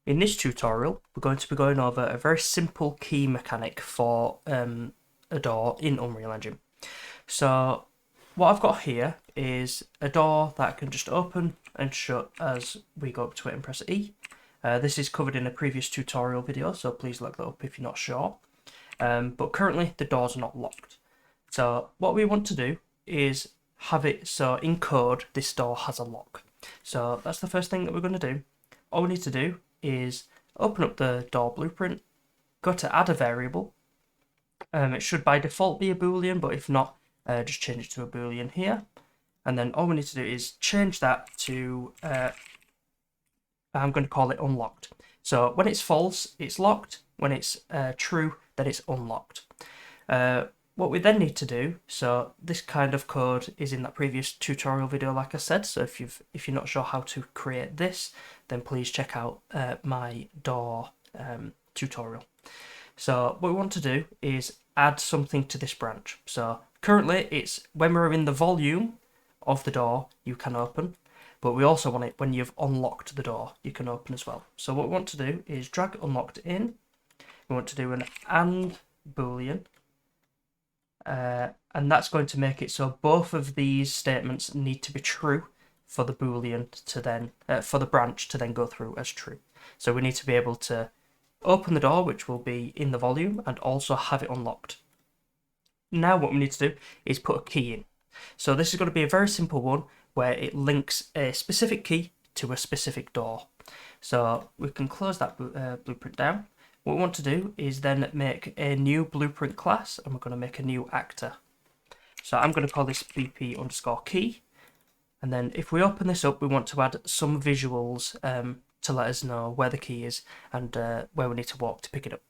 In this tutorial, we're going to be going over a very simple key mechanic for a door in Unreal Engine. So what I've got here is a door that can just open and shut as we go up to it and press E. This is covered in a previous tutorial video, so please look that up if you're not sure. But currently the doors are not locked. So what we want to do is have it so in code this door has a lock. So that's the first thing that we're going to do. All we need to do is open up the door blueprint, go to add a variable. It should by default be a boolean, but if not, just change it to a boolean here. And then all we need to do is change that to, I'm going to call it unlocked. So when it's false, it's locked. When it's true, then it's unlocked. What we then need to do, so this kind of code is in that previous tutorial video, like I said. So if you're not sure how to create this, then please check out my door tutorial. So what we want to do is add something to this branch. So currently it's when we're in the volume of the door, you can open, but we also want it when you've unlocked the door, you can open as well. So what we want to do is drag unlocked in. We want to do an and boolean. And that's going to make it so both of these statements need to be true for the boolean to then for the branch to then go through as true. So we need to be able to open the door, which will be in the volume, and also have it unlocked. Now what we need to do is put a key in. So this is going to be a very simple one where it links a specific key to a specific door. So we can close that blueprint down. What we want to do is then make a new blueprint class, and we're going to make a new actor. So I'm going to call this BP underscore key. And then if we open this up, we want to add some visuals to let us know where the key is and where we need to walk to pick it up.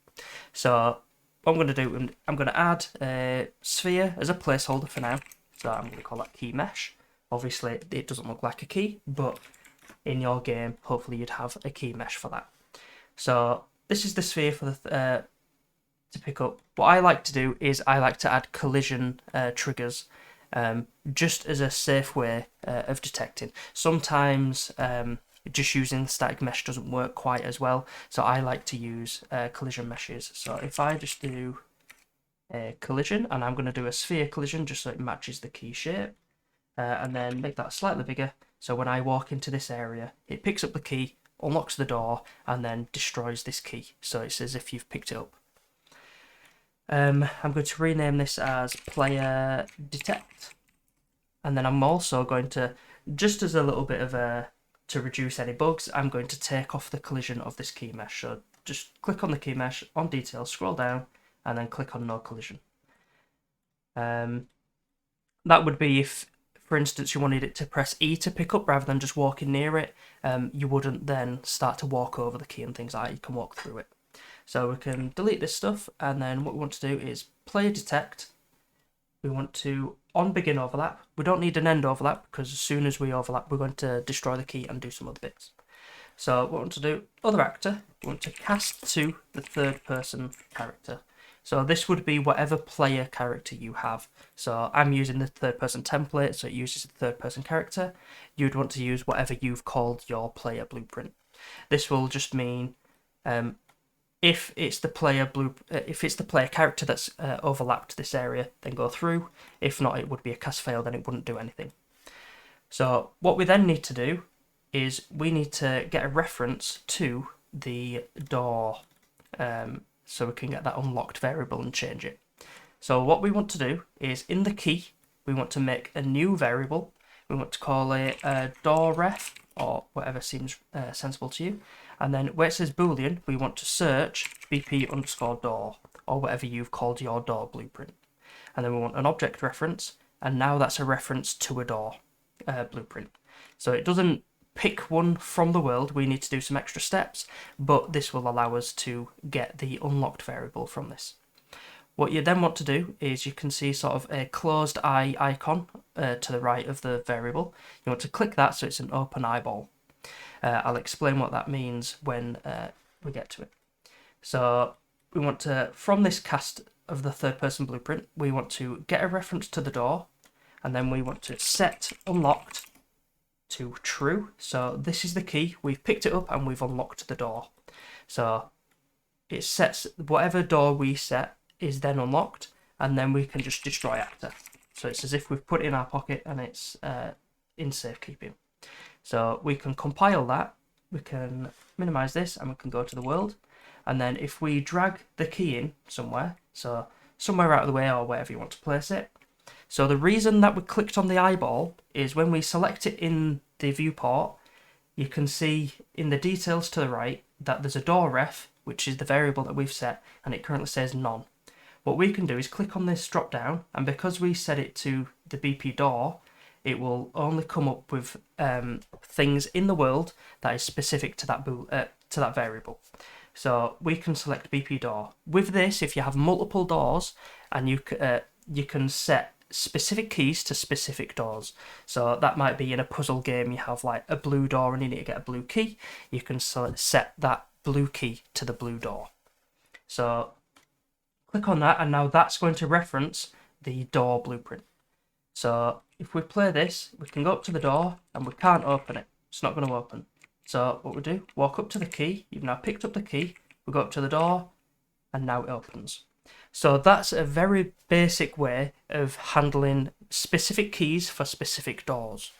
So what I'm going to do, I'm going to add a sphere as a placeholder for now. So I'm going to call that key mesh. Obviously, it doesn't look like a key, but in your game, hopefully you'd have a key mesh for that. So this is the sphere for the to pick up. What I like to do is I like to add collision triggers just as a safe way of detecting. Sometimes just using static mesh doesn't work quite as well, so I like to use collision meshes. So if I just do a collision, and I'm going to do a sphere collision just so it matches the key shape, and then make that slightly bigger, so when I walk into this area, it picks up the key, unlocks the door, and then destroys this key, so it's as if you've picked it up. I'm going to rename this as player detect, and then I'm also going to, just as a little bit of a, to reduce any bugs, I'm going to take off the collision of this key mesh. So just click on the key mesh, on details, scroll down, and then click on no collision. That would be if, for instance, you wanted it to press E to pick up rather than just walking near it. You wouldn't then start to walk over the key and things like that. You can walk through it. So we can delete this stuff, and then what we want to do is player detect. We want to on begin overlap. We don't need an end overlap because as soon as we overlap, we're going to destroy the key and do some other bits. So what we want to do, other actor, we want to cast to the third person character. So this would be whatever player character you have. So I'm using the third person template, so it uses the third person character. You'd want to use whatever you've called your player blueprint. This will just mean if it's the player character that's overlapped this area, then go through. If not, it would be a cast fail, then it wouldn't do anything. So what we then need to do is we need to get a reference to the door, so we can get that unlocked variable and change it. So what we want to do is in the key, we want to make a new variable. We want to call it door ref, or whatever seems sensible to you. And then where it says boolean, we want to search BP underscore door, or whatever you've called your door blueprint. And then we want an object reference, and now that's a reference to a door blueprint. So it doesn't pick one from the world, we need to do some extra steps, but this will allow us to get the unlocked variable from this. What you then want to do is you can see sort of a closed eye icon to the right of the variable. You want to click that so it's an open eyeball. I'll explain what that means when we get to it. So we want to, from this cast of the third person blueprint, we want to get a reference to the door, and then we want to set unlocked to true. So this is the key, we've picked it up and we've unlocked the door. So it sets whatever door we set is then unlocked, and then we can just destroy actor. So it's as if we've put it in our pocket and it's in safekeeping. So we can compile that, we can minimize this, and we can go to the world. And then if we drag the key in somewhere, so somewhere out of the way or wherever you want to place it. So the reason that we clicked on the eyeball is when we select it in the viewport, you can see in the details to the right that there's a door ref, which is the variable that we've set, and it currently says none. What we can do is click on this drop down, and because we set it to the BP door, it will only come up with things in the world that is specific to that variable. So we can select BP door. With this, if you have multiple doors, and you can set specific keys to specific doors. So that might be in a puzzle game, you have like a blue door and you need to get a blue key. You can set that blue key to the blue door. So click on that, and now that's going to reference the door blueprint. So if we play this, we can go up to the door and we can't open it. It's not going to open. So what we do, walk up to the key. You've now picked up the key. We go up to the door and now it opens. So that's a very basic way of handling specific keys for specific doors.